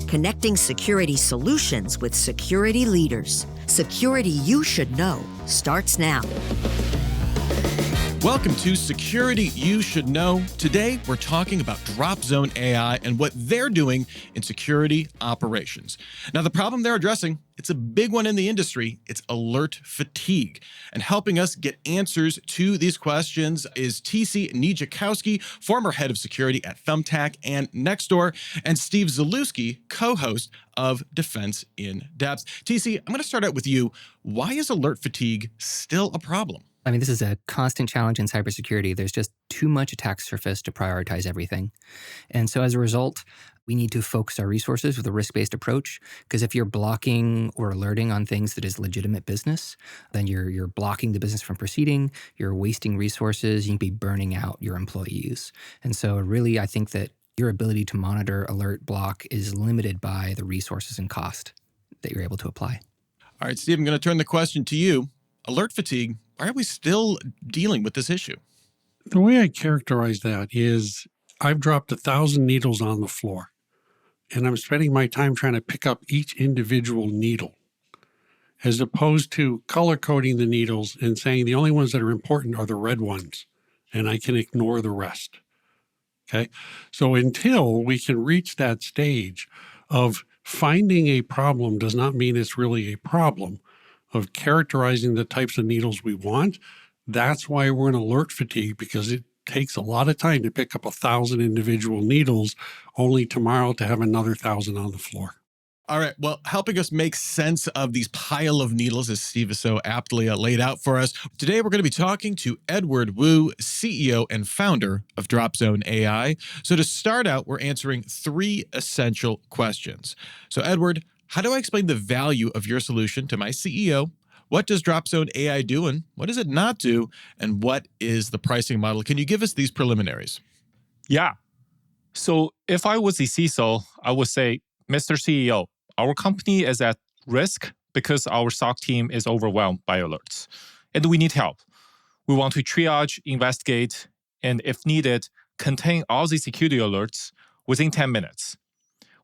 connecting security solutions with security leaders. Security you should know starts now. Welcome to Security You Should Know. Today, we're talking about Dropzone AI and what they're doing in security operations. Now, the problem they're addressing, it's a big one in the industry. It's alert fatigue. And helping us get answers to these questions is TC Nijakowski, former head of security at Thumbtack and Nextdoor, and Steve Zalewski, co-host of Defense in Depth. TC, I'm going to start out with you. Why is alert fatigue still a problem? I mean, this is a constant challenge in cybersecurity. There's just too much attack surface to prioritize everything. And so as a result, we need to focus our resources with a risk-based approach, because if you're blocking or alerting on things that is legitimate business, then you're blocking the business from proceeding, you're wasting resources, you can be burning out your employees. And so really, I think that your ability to monitor, alert, block is limited by the resources and cost that you're able to apply. All right, Steve, I'm going to turn the question to you. Alert fatigue, why are we still dealing with this issue? The way I characterize that is I've dropped 1,000 needles on the floor, and I'm spending my time trying to pick up each individual needle, as opposed to color coding the needles and saying the only ones that are important are the red ones, and I can ignore the rest. Okay? So until we can reach that stage of finding a problem does not mean it's really a problem, of characterizing the types of needles we want, that's why we're in alert fatigue, because it takes a lot of time to pick up 1,000 individual needles, only tomorrow to have another 1,000 on the floor. All right. Well, helping us make sense of these pile of needles, as Steve is so aptly laid out for us, today we're going to be talking to Edward Wu, CEO and founder of Dropzone AI. So to start out, we're answering 3 essential questions. So Edward, how do I explain the value of your solution to my CEO? What does Dropzone AI do and what does it not do? And what is the pricing model? Can you give us these preliminaries? Yeah. So if I was the CISO, I would say, Mr. CEO, our company is at risk because our SOC team is overwhelmed by alerts, and we need help. We want to triage, investigate, and if needed, contain all the security alerts within 10 minutes.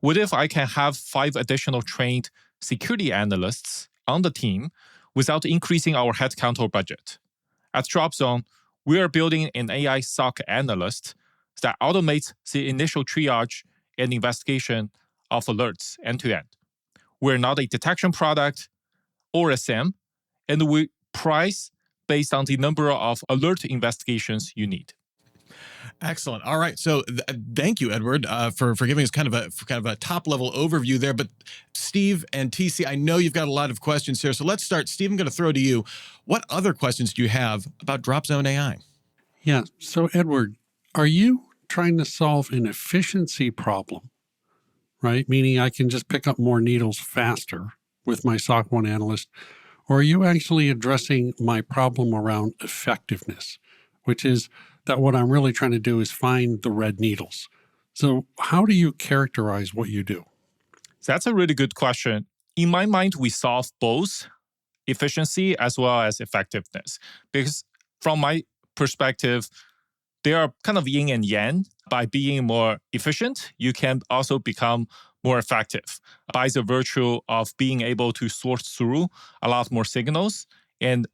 What if I can have 5 additional trained security analysts on the team without increasing our headcount or budget? At Dropzone, we are building an AI SOC analyst that automates the initial triage and investigation of alerts end-to-end. We're not a detection product or a SIEM, and we price based on the number of alert investigations you need. Excellent. All right. So thank you, Edward, for giving us kind of a top level overview there. But Steve and TC, I know you've got a lot of questions here. So let's start. Steve, I'm going to throw to you. What other questions do you have about Dropzone AI? Yeah. So Edward, are you trying to solve an efficiency problem, right? Meaning I can just pick up more needles faster with my SOC 1 analyst, or are you actually addressing my problem around effectiveness, which is that what I'm really trying to do is find the red needles. So how do you characterize what you do? That's a really good question. In my mind, we solve both efficiency as well as effectiveness, because from my perspective, they are kind of yin and yang. By being more efficient, you can also become more effective by the virtue of being able to sort through a lot more signals and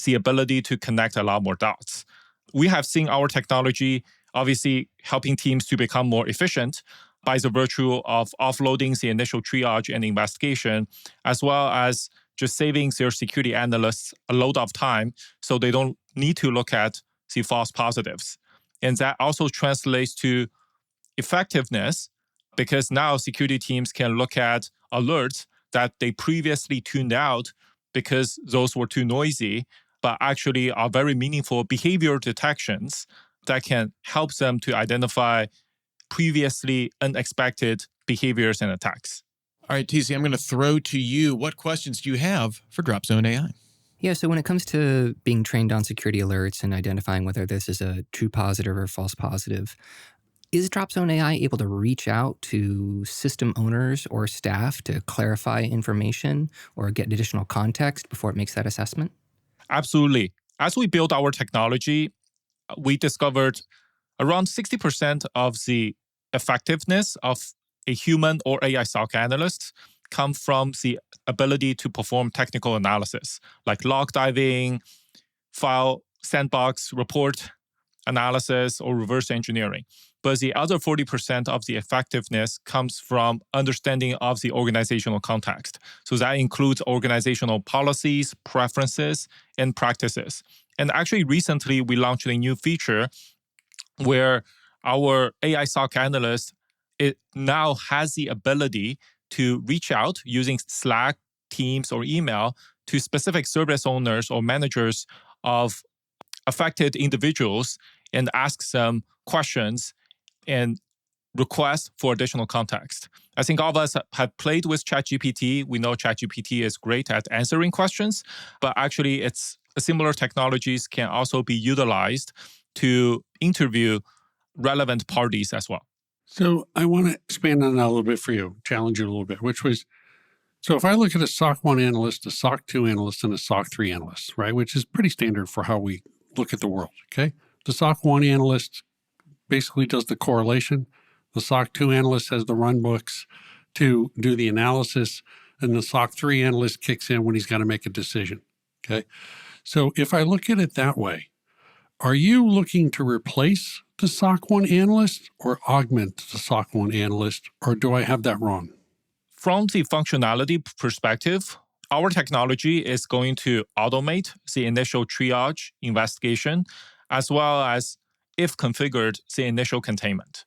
the ability to connect a lot more dots. We have seen our technology obviously helping teams to become more efficient by the virtue of offloading the initial triage and investigation, as well as just saving their security analysts a load of time so they don't need to look at the false positives. And that also translates to effectiveness, because now security teams can look at alerts that they previously tuned out because those were too noisy, but actually are very meaningful behavior detections that can help them to identify previously unexpected behaviors and attacks. All right, TC, I'm going to throw to you. What questions do you have for Dropzone AI? Yeah, so when it comes to being trained on security alerts and identifying whether this is a true positive or false positive, is Dropzone AI able to reach out to system owners or staff to clarify information or get additional context before it makes that assessment? Absolutely. As we built our technology, we discovered around 60% of the effectiveness of a human or AI SOC analyst come from the ability to perform technical analysis, like log diving, file sandbox report analysis, or reverse engineering. But the other 40% of the effectiveness comes from understanding of the organizational context. So that includes organizational policies, preferences, and practices. And actually, recently, we launched a new feature where our AI SOC analyst, it now has the ability to reach out using Slack, Teams, or email to specific service owners or managers of affected individuals and ask them questions and request for additional context. I think all of us have played with ChatGPT. We know ChatGPT is great at answering questions, but actually it's similar technologies can also be utilized to interview relevant parties as well. So I want to expand on that a little bit for you, challenge you a little bit, which was, so if I look at a SOC 1 analyst, a SOC 2 analyst, and a SOC 3 analyst, right, which is pretty standard for how we look at the world, okay? The SOC 1 analyst basically does the correlation. The SOC 2 analyst has the run books to do the analysis, and the SOC 3 analyst kicks in when he's got to make a decision, okay? So if I look at it that way, are you looking to replace the SOC 1 analyst or augment the SOC 1 analyst, or do I have that wrong? From the functionality perspective, our technology is going to automate the initial triage investigation, as well as, if configured, the initial containment.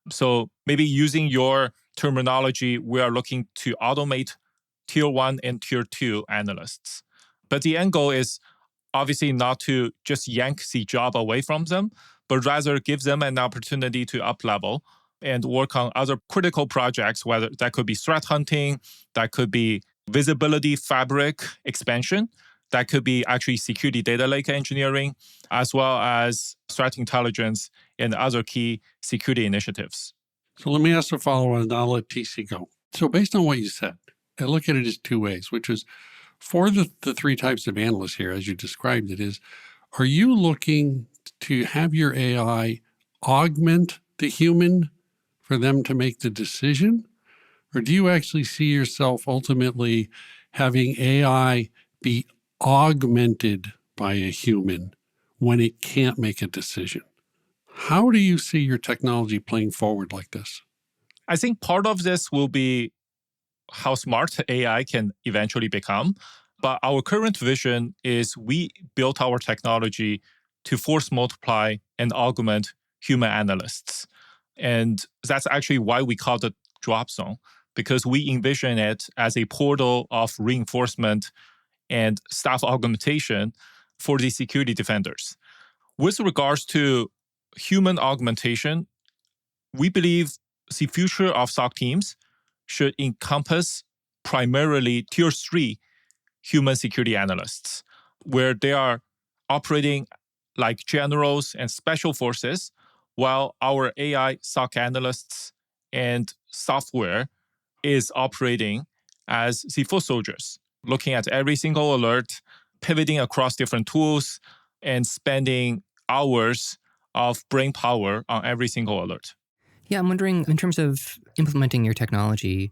So maybe using your terminology, we are looking to automate tier 1 and tier 2 analysts. But the end goal is obviously not to just yank the job away from them, but rather give them an opportunity to up-level and work on other critical projects, whether that could be threat hunting, that could be visibility fabric expansion, that could be actually security data lake engineering, as well as threat intelligence and other key security initiatives. So let me ask a follow-on, and I'll let TC go. So based on what you said, I look at it as two ways, which is for the three types of analysts here, as you described it, is, are you looking to have your AI augment the human for them to make the decision? Or do you actually see yourself ultimately having AI be augmented by a human when it can't make a decision? How do you see your technology playing forward like this? I think part of this will be how smart AI can eventually become. But our current vision is we built our technology to force multiply and augment human analysts. And that's actually why we call it Dropzone, because we envision it as a portal of reinforcement and staff augmentation for the security defenders. With regards to human augmentation, we believe the future of SOC teams should encompass primarily tier 3 human security analysts, where they are operating like generals and special forces, while our AI SOC analysts and software is operating as the foot soldiers, looking at every single alert, pivoting across different tools, and spending hours of brain power on every single alert. Yeah, I'm wondering, in terms of implementing your technology,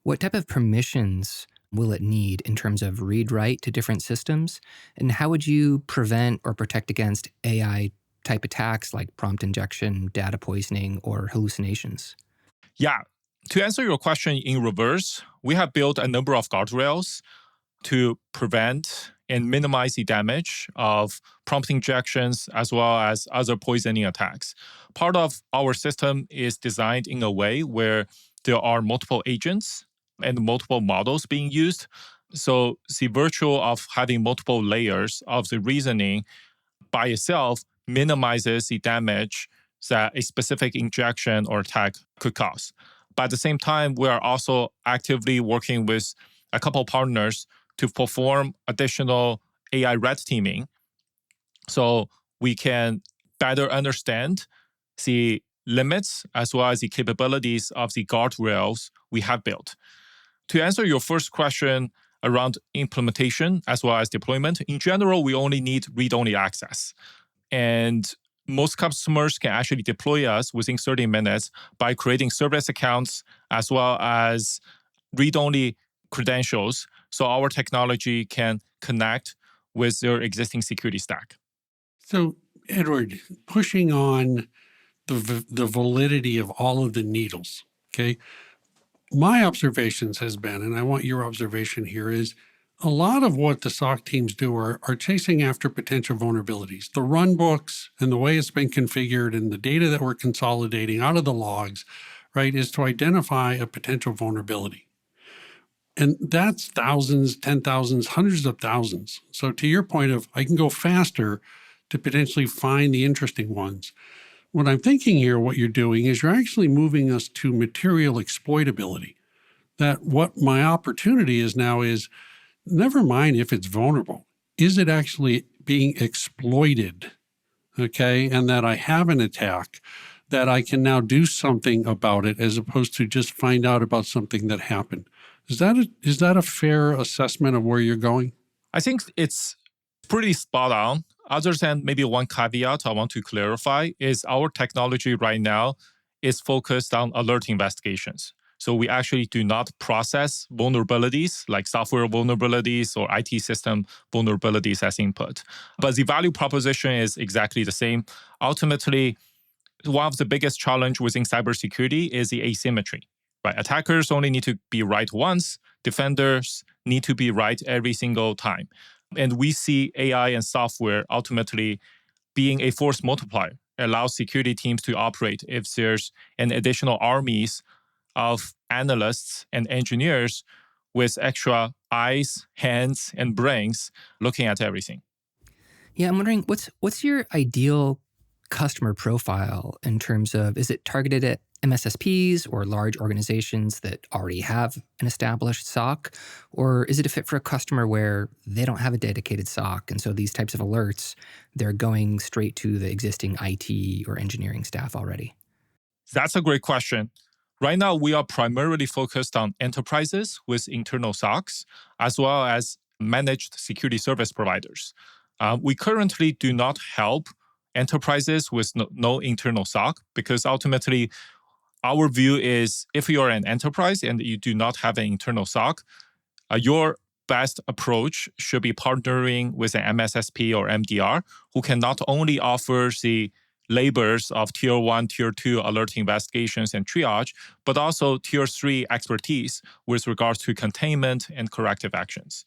what type of permissions will it need in terms of read-write to different systems? And how would you prevent or protect against AI-type attacks like prompt injection, data poisoning, or hallucinations? Yeah, to answer your question in reverse, we have built a number of guardrails to prevent and minimize the damage of prompt injections as well as other poisoning attacks. Part of our system is designed in a way where there are multiple agents and multiple models being used. So the virtue of having multiple layers of the reasoning by itself minimizes the damage that a specific injection or attack could cause. But at the same time, we are also actively working with a couple partners to perform additional AI red teaming so we can better understand the limits as well as the capabilities of the guardrails we have built. To answer your first question around implementation as well as deployment, in general, we only need read-only access. And most customers can actually deploy us within 30 minutes by creating service accounts as well as read-only credentials, so our technology can connect with their existing security stack. So, Edward, pushing on the validity of all of the needles, okay? My observations has been, and I want your observation here, is a lot of what the SOC teams do are chasing after potential vulnerabilities. The run books and the way it's been configured and the data that we're consolidating out of the logs, right, is to identify a potential vulnerability. And that's thousands, 10,000s, hundreds of thousands. So to your point of, I can go faster to potentially find the interesting ones. What I'm thinking here, what you're doing is you're actually moving us to material exploitability. That what my opportunity is now is, never mind if it's vulnerable, is it actually being exploited, okay? And that I have an attack, that I can now do something about it as opposed to just find out about something that happened. Is that a fair assessment of where you're going? I think it's pretty spot on. Other than maybe one caveat I want to clarify is our technology right now is focused on alert investigations. So we actually do not process vulnerabilities like software vulnerabilities or IT system vulnerabilities as input. But the value proposition is exactly the same. Ultimately, one of the biggest challenge within cybersecurity is the asymmetry. Right? Attackers only need to be right once. Defenders need to be right every single time. And we see AI and software ultimately being a force multiplier. It allows security teams to operate if there's an additional armies of analysts and engineers with extra eyes, hands, and brains looking at everything. Yeah, I'm wondering, what's your ideal customer profile in terms of, is it targeted at MSSPs or large organizations that already have an established SOC? Or is it a fit for a customer where they don't have a dedicated SOC, and so these types of alerts, they're going straight to the existing IT or engineering staff already? That's a great question. Right now, we are primarily focused on enterprises with internal SOCs, as well as managed security service providers. We currently do not help enterprises with no internal SOC, because ultimately, our view is if you're an enterprise and you do not have an internal SOC, your best approach should be partnering with an MSSP or MDR who can not only offer the labors of tier 1, tier 2 alert investigations and triage, but also tier 3 expertise with regards to containment and corrective actions.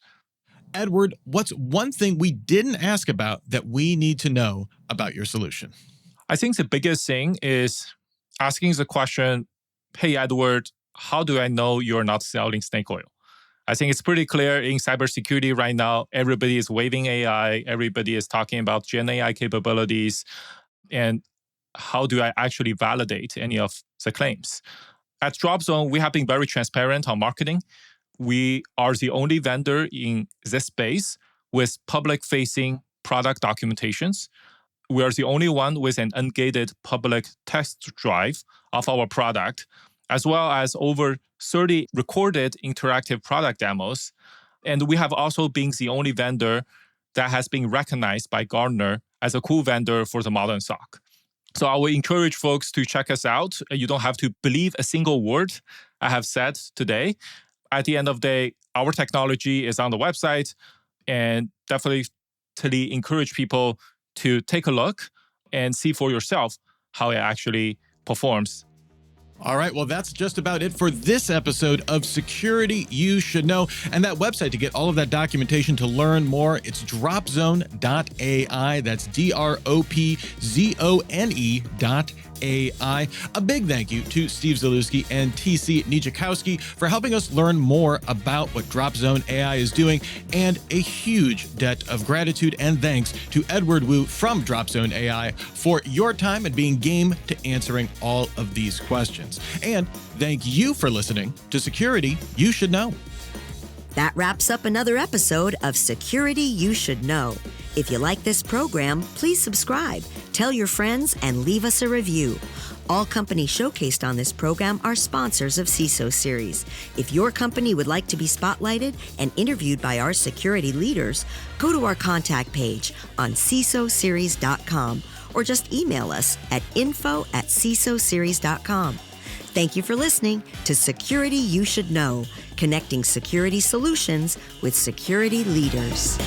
Edward, what's one thing we didn't ask about that we need to know about your solution? I think the biggest thing is asking the question, hey, Edward, how do I know you're not selling snake oil? I think it's pretty clear in cybersecurity right now, everybody is waving AI, everybody is talking about Gen AI capabilities, and how do I actually validate any of the claims? At Dropzone, we have been very transparent on marketing. We are the only vendor in this space with public-facing product documentations. We are the only one with an ungated public test drive of our product, as well as over 30 recorded interactive product demos. And we have also been the only vendor that has been recognized by Gartner as a cool vendor for the modern SOC. So I will encourage folks to check us out. You don't have to believe a single word I have said today. At the end of the day, our technology is on the website, and definitely encourage people to take a look and see for yourself how it actually performs. All right, well, that's just about it for this episode of Security You Should Know. And that website to get all of that documentation to learn more, it's dropzone.ai. That's DROPZONE.ai. A big thank you to Steve Zalewski and TC Nijakowski for helping us learn more about what Dropzone AI is doing, and a huge debt of gratitude and thanks to Edward Wu from Dropzone AI for your time and being game to answering all of these questions. And thank you for listening to Security You Should Know. That wraps up another episode of Security You Should Know. If you like this program, please subscribe, tell your friends, and leave us a review. All companies showcased on this program are sponsors of CISO Series. If your company would like to be spotlighted and interviewed by our security leaders, go to our contact page on CISOseries.com or just email us at info@cisoseries.com. Thank you for listening to Security You Should Know, connecting security solutions with security leaders.